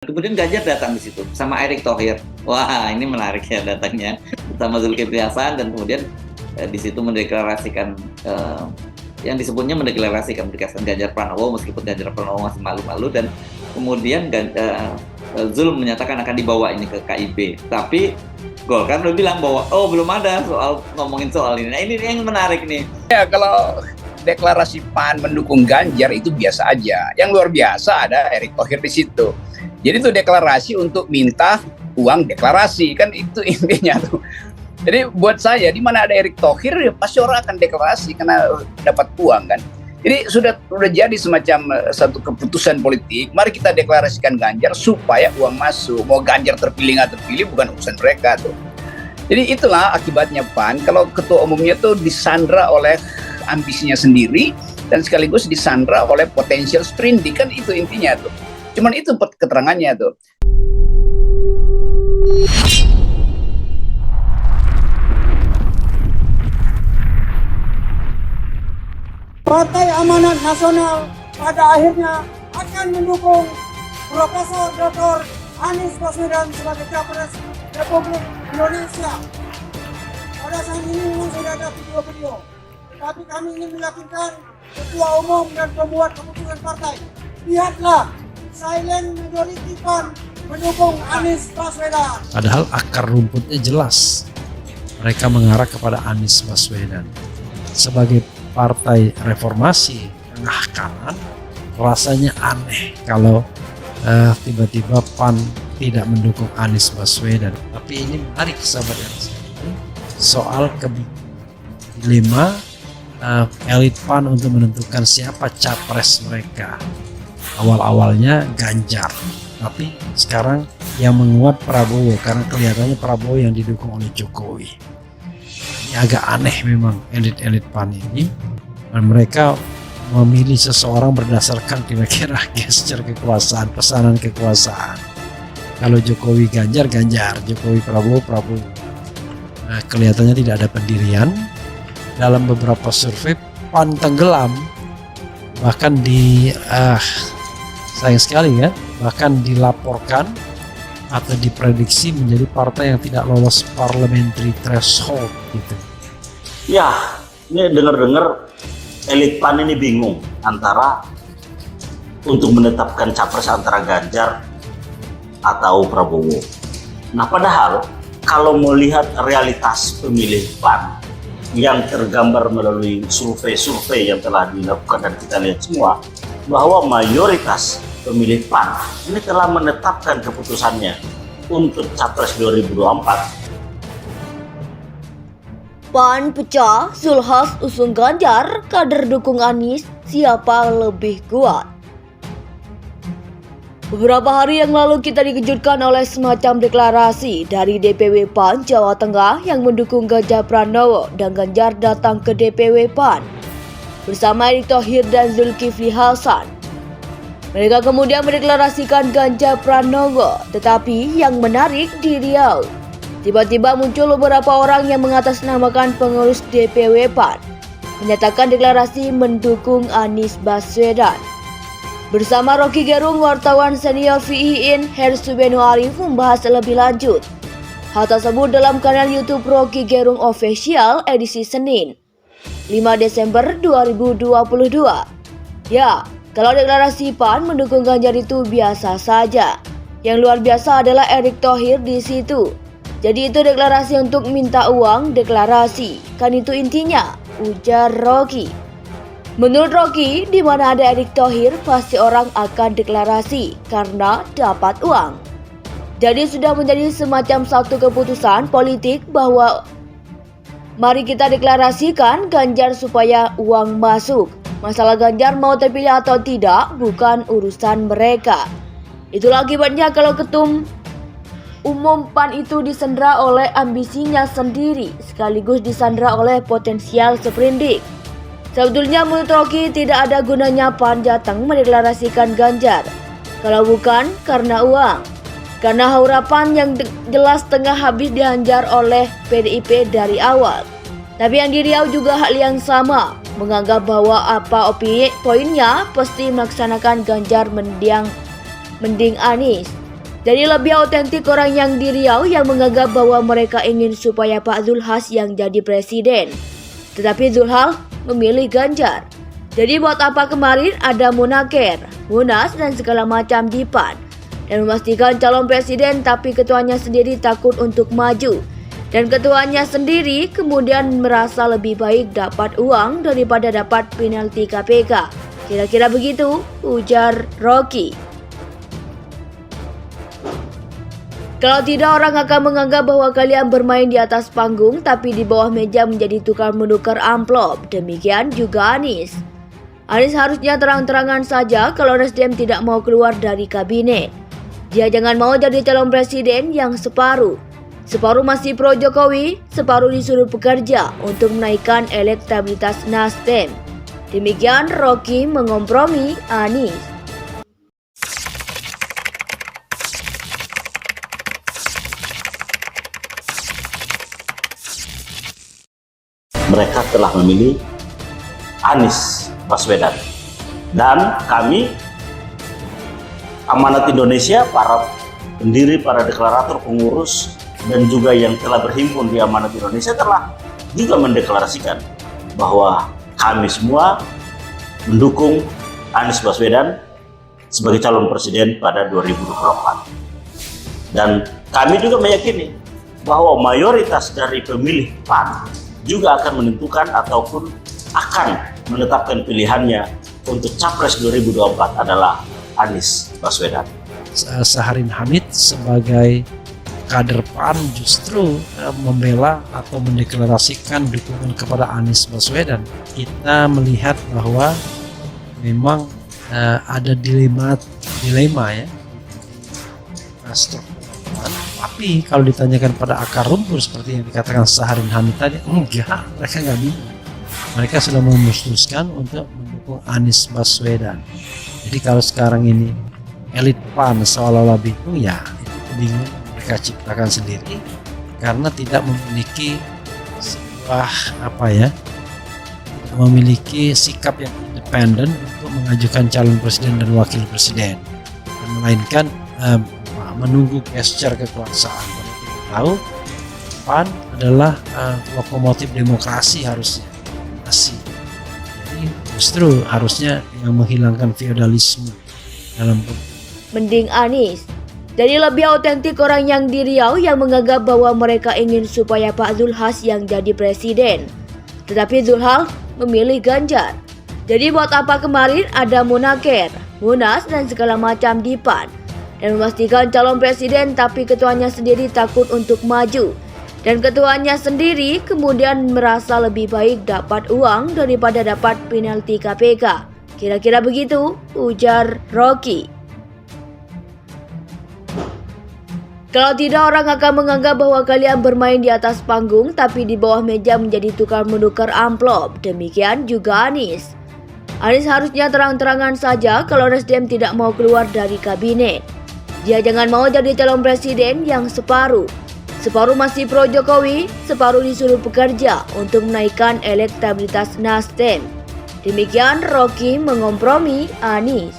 Kemudian Ganjar datang di situ sama Erick Thohir. Wah, ini menarik ya datangnya sama Zulkifli Hasan, dan kemudian di situ mendeklarasikan yang disebutnya mendeklarasikan Ganjar Pranowo, meskipun Ganjar Pranowo masih malu-malu, dan kemudian Zul menyatakan akan dibawa ini ke KIB. Tapi Golkar udah bilang bahwa belum ada ngomongin soal ini. Nah, ini yang menarik nih. Ya, kalau deklarasi PAN mendukung Ganjar itu biasa aja. Yang luar biasa ada Erick Thohir di situ. Jadi itu deklarasi untuk minta uang deklarasi, kan itu intinya tuh. Jadi buat saya, di mana ada Erick Thohir ya pasti orang akan deklarasi karena dapat uang kan. Jadi sudah jadi semacam satu keputusan politik. Mari kita deklarasikan Ganjar supaya uang masuk. Mau Ganjar terpilih nggak terpilih bukan urusan mereka tuh. Jadi itulah akibatnya PAN kalau ketua umumnya tuh disandra oleh ambisinya sendiri dan sekaligus disandra oleh potensial sprindik, kan itu intinya tuh. Cuman itu keterangannya tuh. Partai Amanat Nasional pada akhirnya akan mendukung Profesor Dr. Anies Baswedan sebagai Capres Republik Indonesia. Pada saat ini memang sudah ada video-video, tapi kami ingin meyakinkan Ketua Umum dan pembuat keputusan partai. Lihatlah, silent majority PAN mendukung Anies Baswedan. Padahal akar rumputnya jelas. Mereka mengarah kepada Anies Baswedan. Sebagai partai reformasi tengah kanan, rasanya aneh kalau tiba-tiba PAN tidak mendukung Anies Baswedan. Tapi ini menarik sahabat yang soal dilema elit PAN untuk menentukan siapa capres mereka. Awal-awalnya Ganjar, tapi sekarang yang menguat Prabowo karena kelihatannya Prabowo yang didukung oleh Jokowi. Ini agak aneh memang elit-elit PAN ini. Dan mereka memilih seseorang berdasarkan kira-kira gesture kekuasaan, pesanan kekuasaan. Kalau Jokowi Ganjar, Ganjar, Jokowi Prabowo, Prabowo. Nah, kelihatannya tidak ada pendirian. Dalam beberapa survei PAN tenggelam, bahkan sayang sekali ya, bahkan dilaporkan atau diprediksi menjadi partai yang tidak lolos parliamentary threshold gitu. Ya, ini dengar-dengar elit PAN ini bingung antara untuk menetapkan capres antara Ganjar atau Prabowo. Nah, padahal kalau melihat realitas pemilih PAN yang tergambar melalui survei-survei yang telah dilakukan dan kita lihat semua, bahwa mayoritas pemilih PAN ini telah menetapkan keputusannya untuk Capres 2024. PAN pecah, Zulhas usung Ganjar, kader dukung Anies, siapa lebih kuat? Beberapa hari yang lalu kita dikejutkan oleh semacam deklarasi dari DPW PAN Jawa Tengah yang mendukung Ganjar Pranowo, dan Ganjar datang ke DPW PAN bersama Erick Thohir dan Zulkifli Hasan. Mereka kemudian mendeklarasikan Ganjar Pranowo, tetapi yang menarik di Riau, tiba-tiba muncul beberapa orang yang mengatasnamakan pengurus DPW PAN menyatakan deklarasi mendukung Anies Baswedan. Bersama Rocky Gerung, wartawan senior VIIN Hersubenu Arif membahas lebih lanjut. Hal tersebut dalam kanal YouTube Rocky Gerung Official edisi Senin, 5 Desember 2022. Ya, kalau deklarasi PAN mendukung Ganjar itu biasa saja. Yang luar biasa adalah Erick Thohir di situ. Jadi itu deklarasi untuk minta uang deklarasi, kan itu intinya, ujar Rocky. Menurut Rocky, di mana ada Erick Thohir pasti orang akan deklarasi karena dapat uang. Jadi sudah menjadi semacam satu keputusan politik bahwa mari kita deklarasikan Ganjar supaya uang masuk. Masalah Ganjar mau terpilih atau tidak bukan urusan mereka. Itulah akibatnya kalau ketum umum PAN itu disandra oleh ambisinya sendiri, sekaligus disandra oleh potensial sprindik. Sebetulnya menurut Rocky tidak ada gunanya PAN datang mendeklarasikan Ganjar kalau bukan karena uang. Karena harapan yang jelas tengah habis dihajar oleh PDIP dari awal. Tapi yang di Riau juga hal yang sama, menganggap bahwa apa poinnya pasti melaksanakan Ganjar mending Anies. Jadi lebih autentik orang yang di Riau yang menganggap bahwa mereka ingin supaya Pak Zulhas yang jadi presiden. Tetapi Zulhas memilih Ganjar. Jadi buat apa kemarin ada Munaker, Munas dan segala macam di PAN dan memastikan calon presiden tapi ketuanya sendiri takut untuk maju. Dan ketuanya sendiri kemudian merasa lebih baik dapat uang daripada dapat penalti KPK. Kira-kira begitu, ujar Rocky. Kalau tidak, orang akan menganggap bahwa kalian bermain di atas panggung tapi di bawah meja menjadi tukar menukar amplop. Demikian juga Anies. Anies harusnya terang-terangan saja kalau Nasdem tidak mau keluar dari kabinet. Dia jangan mau jadi calon presiden yang separuh. Separuh masih pro Jokowi, separuh disuruh bekerja untuk menaikkan elektabilitas Nasdem. Demikian Rocky mengompromi Anies. Mereka telah memilih Anies Baswedan. Dan kami, Amanat Indonesia, para pendiri, para deklarator, pengurus, dan juga yang telah berhimpun di Amanat Indonesia telah juga mendeklarasikan bahwa kami semua mendukung Anies Baswedan sebagai calon presiden pada 2024. Dan kami juga meyakini bahwa mayoritas dari pemilih PAN juga akan menentukan ataupun akan menetapkan pilihannya untuk Capres 2024 adalah Anies Baswedan. Saharin Hamid sebagai kader PAN justru membela atau mendeklarasikan dukungan kepada Anies Baswedan. Kita melihat bahwa memang ada dilema ya. Tapi kalau ditanyakan pada akar rumput seperti yang dikatakan Saharin Hamid tadi, enggak, mereka nggak bingung. Mereka sudah memutuskan untuk mendukung Anies Baswedan. Jadi kalau sekarang ini elit PAN seolah-olah bingung, ya itu kebingungan mereka ciptakan sendiri karena tidak memiliki sebuah tidak memiliki sikap yang independen untuk mengajukan calon presiden dan wakil presiden, melainkan menunggu gesture kekuasaan. Kita tahu PAN adalah lokomotif demokrasi harusnya. Jadi justru harusnya yang menghilangkan feodalisme dalam Mending Anies. Jadi lebih autentik orang yang di Riau yang menganggap bahwa mereka ingin supaya Pak Zulhas yang jadi presiden. Tetapi Zulhas memilih Ganjar. Jadi buat apa kemarin ada Munaker, Munas dan segala macam di PAN dan memastikan calon presiden tapi ketuanya sendiri takut untuk maju. Dan ketuanya sendiri kemudian merasa lebih baik dapat uang daripada dapat penalti KPK. Kira-kira begitu, ujar Rocky. Kalau tidak, orang akan menganggap bahwa kalian bermain di atas panggung tapi di bawah meja menjadi tukar menukar amplop. Demikian juga Anies. Anies harusnya terang-terangan saja kalau Nasdem tidak mau keluar dari kabinet. Dia jangan mau jadi calon presiden yang separuh. Separuh masih pro Jokowi, separuh disuruh bekerja untuk menaikkan elektabilitas Nasdem. Demikian Rocky mengompromi Anies.